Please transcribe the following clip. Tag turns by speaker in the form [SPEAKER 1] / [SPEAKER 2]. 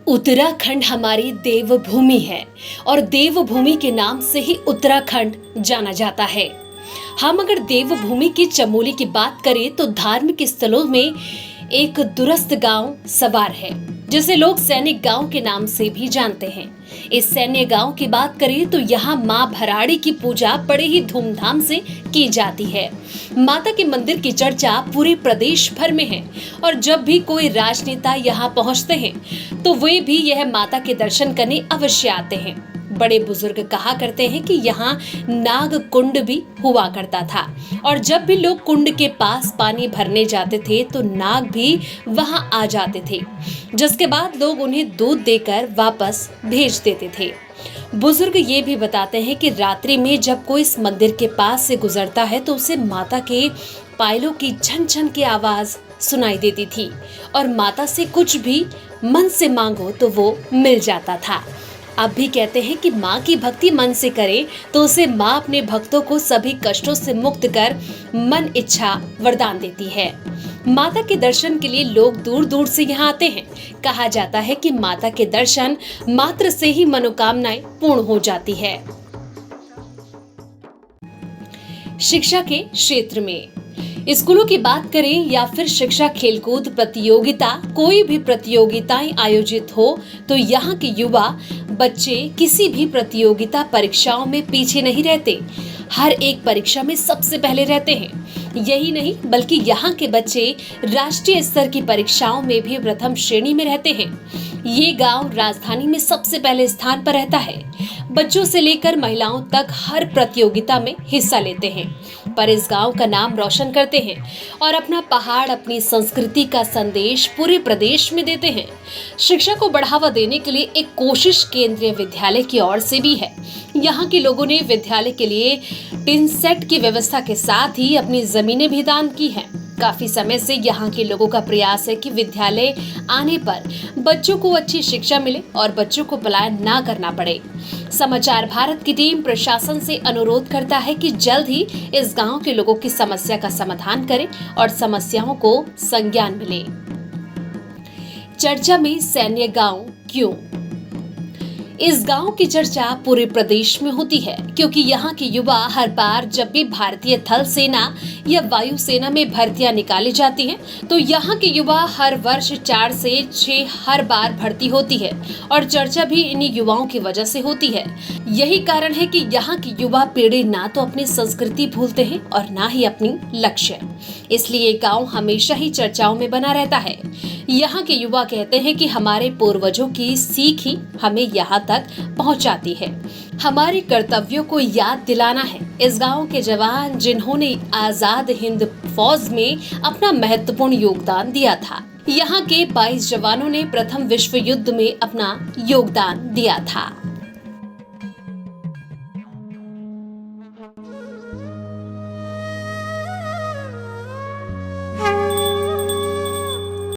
[SPEAKER 1] उत्तराखंड हमारी देवभूमि है और देवभूमि के नाम से ही उत्तराखंड जाना जाता है। हम अगर देवभूमि की चमोली की बात करें तो धार्मिक स्थलों में एक दूरस्थ गांव सवार है, जिसे लोग सैनिक गांव के नाम से भी जानते हैं। इस सैन्य गांव की बात करें तो यहाँ माँ भराड़ी की पूजा बड़े ही धूमधाम से की जाती है। माता के मंदिर की चर्चा पूरे प्रदेश भर में है और जब भी कोई राजनेता यहाँ पहुँचते हैं तो वे भी यह माता के दर्शन करने अवश्य आते हैं। बड़े बुजुर्ग कहा करते हैं कि यहाँ नाग कुंड भी हुआ करता था और जब भी लोग कुंड के पास पानी भरने जाते थे तो नाग भी वहां आ जाते थे, जिसके बाद लोग उन्हें दूध देकर वापस भेज देते थे। बुजुर्ग ये भी बताते हैं कि रात्रि में जब कोई इस मंदिर के पास से गुजरता है तो उसे माता के पायलों की छन छन की आवाज सुनाई देती थी और माता से कुछ भी मन से मांगो तो वो मिल जाता था। अब भी कहते हैं कि माँ की भक्ति मन से करे तो उसे माँ अपने भक्तों को सभी कष्टों से मुक्त कर मन इच्छा वरदान देती है। माता के दर्शन के लिए लोग दूर दूर से यहाँ आते हैं। कहा जाता है कि माता के दर्शन मात्र से ही मनोकामनाएं पूर्ण हो जाती है। शिक्षा के क्षेत्र में स्कूलों की बात करें या फिर शिक्षा, खेलकूद प्रतियोगिता, कोई भी प्रतियोगिताएं आयोजित हो तो यहाँ के युवा बच्चे किसी भी प्रतियोगिता परीक्षाओं में पीछे नहीं रहते, हर एक परीक्षा में सबसे पहले रहते हैं। यही नहीं बल्कि यहाँ के बच्चे राष्ट्रीय स्तर की परीक्षाओं में भी प्रथम श्रेणी में रहते हैं। ये गांव राजधानी में सबसे पहले स्थान पर रहता है। बच्चों से लेकर महिलाओं तक हर प्रतियोगिता में हिस्सा लेते हैं, पर इस गांव का नाम रोशन करते हैं और अपना पहाड़, अपनी संस्कृति का संदेश पूरे प्रदेश में देते हैं। शिक्षा को बढ़ावा देने के लिए एक कोशिश केंद्रीय विद्यालय की ओर से भी है। यहाँ के लोगों ने विद्यालय के लिए टिन सेट की व्यवस्था के साथ ही अपनी जमीनें भी दान की हैं। काफी समय से यहाँ के लोगों का प्रयास है कि विद्यालय आने पर बच्चों को अच्छी शिक्षा मिले और बच्चों को पलायन ना करना पड़े। समाचार भारत की टीम प्रशासन से अनुरोध करता है कि जल्द ही इस गांव के लोगों की समस्या का समाधान करें और समस्याओं को संज्ञान मिले। चर्चा में सैन्य गांव क्यों? इस गांव की चर्चा पूरे प्रदेश में होती है क्योंकि यहाँ के युवा हर बार जब भी भारतीय थल सेना या वायु सेना में भर्तियां निकाली जाती हैं तो यहाँ के युवा हर वर्ष 4 से 6 हर बार भर्ती होती है और चर्चा भी इन्हीं युवाओं की वजह से होती है। यही कारण है कि यहाँ के युवा पीढ़ी ना तो अपनी संस्कृति भूलते हैं और ना ही अपनी लक्ष्य, इसलिए गाँव हमेशा ही चर्चाओं में बना रहता है। यहाँ के युवा कहते हैं कि हमारे पूर्वजों की सीख ही हमें यहाँ तक पहुँचाती है। हमारे कर्तव्यों को याद दिलाना है। इस गांव के जवान जिन्होंने आजाद हिंद फौज में अपना महत्वपूर्ण योगदान दिया था। यहाँ के 22 जवानों ने प्रथम विश्व युद्ध में अपना योगदान दिया था।